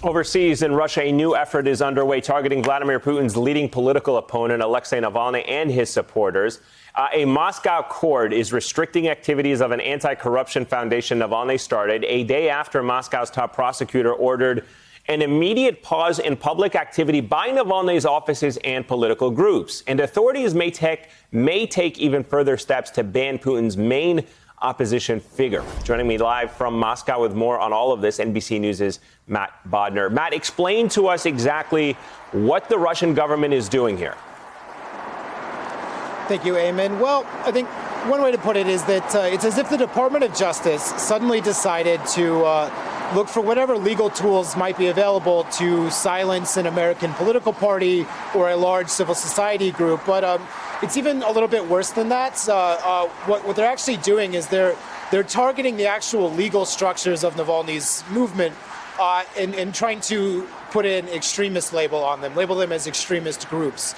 Overseas in Russia, a new effort is underway targeting Vladimir Putin's leading political opponent, Alexei Navalny, and his supporters. A Moscow court is restricting activities of an anti-corruption foundation Navalny started a day after Moscow's top prosecutor ordered an immediate pause in public activity by Navalny's offices and political groups. And authorities may take even further steps to ban Putin's main opposition figure. Joining me live from Moscow with more on all of this, NBC News' Matt Bodner. Matt, explain to us exactly what the Russian government is doing here. Thank you, Eamon. Well, I think one way to put it is that it's as if the Department of Justice suddenly decided to look for whatever legal tools might be available to silence an American political party or a large civil society group. But it's even a little bit worse than that. What they're actually doing is they're targeting the actual legal structures of Navalny's movement and trying to put an extremist label on them, label them as extremist groups,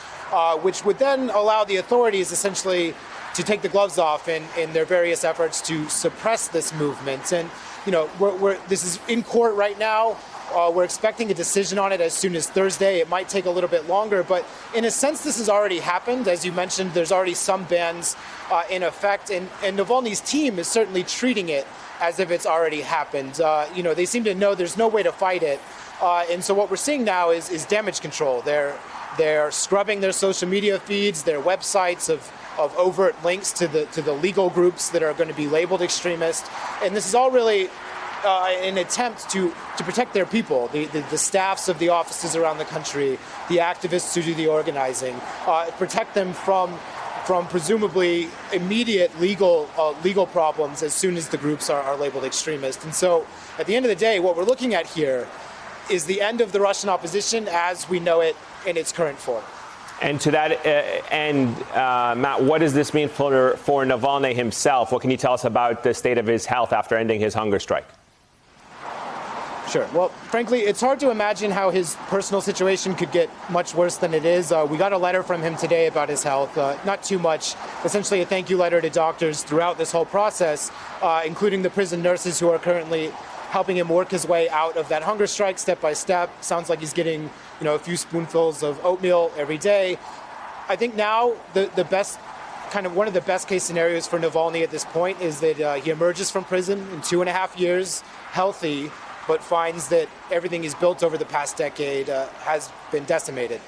which would then allow the authorities essentially to take the gloves off in their various efforts to suppress this movement. And, you know, this is in court right now. We're expecting a decision on it as soon as Thursday. It might take a little bit longer, but in a sense, this has already happened. As you mentioned, there's already some bans in effect, and Navalny's team is certainly treating it as if it's already happened. They seem to know there's no way to fight it. And so what we're seeing now is damage control. They're scrubbing their social media feeds, their websites of overt links to the legal groups that are going to be labeled extremist. And this is all really an attempt to protect their people, the staffs of the offices around the country, the activists who do the organizing, protect them from presumably immediate legal problems as soon as the groups are labeled extremist. And so at the end of the day, what we're looking at here is the end of the Russian opposition as we know it in its current form. And to that end, Matt, what does this mean for Navalny himself? What can you tell us about the state of his health after ending his hunger strike? Sure. Well, frankly, it's hard to imagine how his personal situation could get much worse than it is. We got a letter from him today about his health. Not too much. Essentially a thank you letter to doctors throughout this whole process, including the prison nurses who are currently helping him work his way out of that hunger strike step by step. Sounds like he's getting, a few spoonfuls of oatmeal every day. I think now the best, one of the best case scenarios for Navalny at this point is that he emerges from prison in 2.5 years, healthy, but finds that everything he's built over the past decade has been decimated.